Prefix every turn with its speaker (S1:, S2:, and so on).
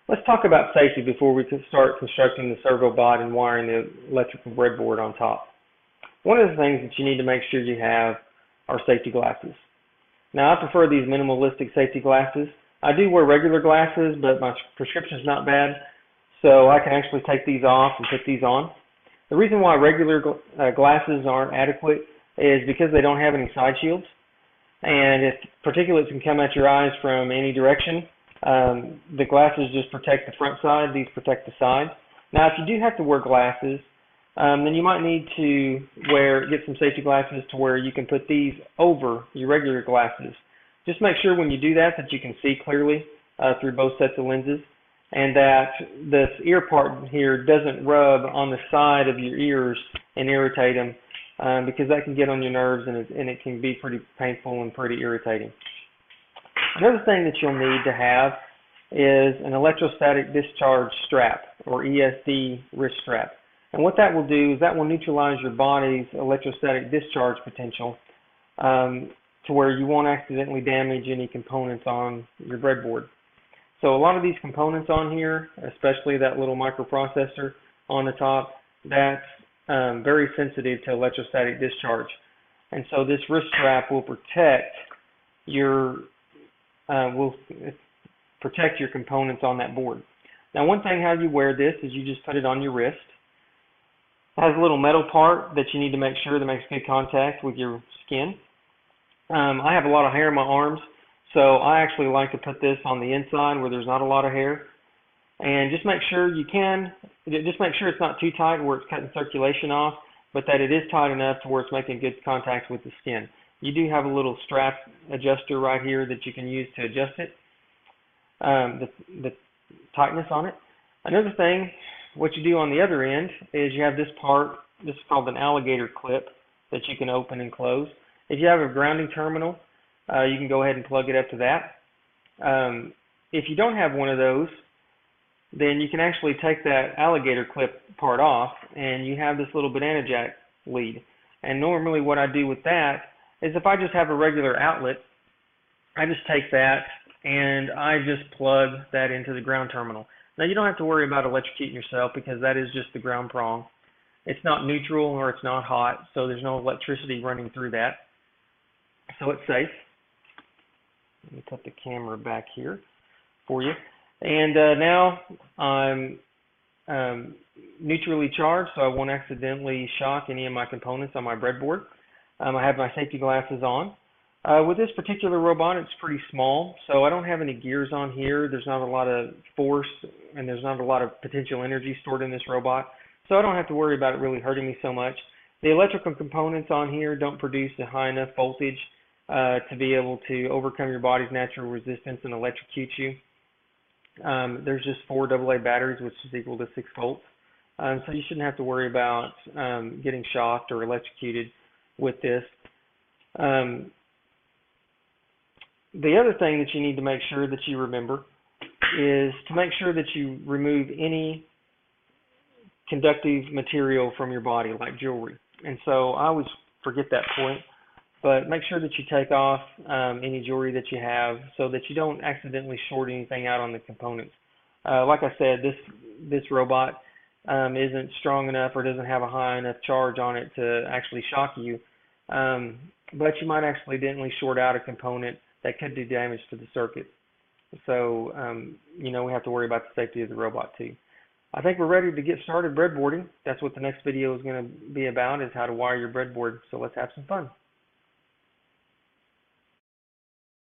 S1: Let's talk about safety before we can start constructing the servo bot and wiring the electrical breadboard on top. One of the things that you need to make sure you have are safety glasses. Now, I prefer these minimalistic safety glasses. I do wear regular glasses, but my prescription is not bad, so I can actually take these off and put these on. The reason why regular glasses aren't adequate is because they don't have any side shields, and if particulates can come at your eyes from any direction, the glasses just protect the front side, these protect the sides. Now, if you do have to wear glasses, then you might need to get some safety glasses to where you can put these over your regular glasses. Just make sure when you do that you can see clearly through both sets of lenses, and that this ear part here doesn't rub on the side of your ears and irritate them, because that can get on your nerves and it can be pretty painful and pretty irritating. Another thing that you'll need to have is an electrostatic discharge strap, or ESD wrist strap. And what that will do is that will neutralize your body's electrostatic discharge potential, to where you won't accidentally damage any components on your breadboard. So a lot of these components on here, especially that little microprocessor on the top, that's very sensitive to electrostatic discharge. And so this wrist strap will protect your components on that board. Now, one thing how you wear this is you just put it on your wrist. It has a little metal part that you need to make sure that makes good contact with your skin. I have a lot of hair in my arms, so I actually like to put this on the inside where there's not a lot of hair. And just make sure it's not too tight where it's cutting circulation off, but that it is tight enough to where it's making good contact with the skin. You do have a little strap adjuster right here that you can use to adjust it, the tightness on it. Another thing, what you do on the other end is you have this part. This is called an alligator clip that you can open and close. If you have a grounding terminal, you can go ahead and plug it up to that. If you don't have one of those, then you can actually take that alligator clip part off, and you have this little banana jack lead. And normally what I do with that is, if I just have a regular outlet, I just take that and I just plug that into the ground terminal. Now, you don't have to worry about electrocuting yourself, because that is just the ground prong. It's not neutral or it's not hot, so there's no electricity running through that. So it's safe. Let me put the camera back here for you. And now I'm neutrally charged, so I won't accidentally shock any of my components on my breadboard. I have my safety glasses on. With this particular robot, it's pretty small, so I don't have any gears on here. There's not a lot of force, and there's not a lot of potential energy stored in this robot, so I don't have to worry about it really hurting me so much. The electrical components on here don't produce a high enough voltage to be able to overcome your body's natural resistance and electrocute you. There's just 4 AA batteries, which is equal to 6 volts. So you shouldn't have to worry about getting shocked or electrocuted with this. The other thing that you need to make sure that you remember is to make sure that you remove any conductive material from your body, like jewelry. And so I always forget that point, but make sure that you take off any jewelry that you have, so that you don't accidentally short anything out on the components. Like I said, this robot isn't strong enough or doesn't have a high enough charge on it to actually shock you, but you might accidentally short out a component that could do damage to the circuit. So, we have to worry about the safety of the robot too. I think we're ready to get started breadboarding. That's what the next video is going to be about, is how to wire your breadboard. So let's have some fun.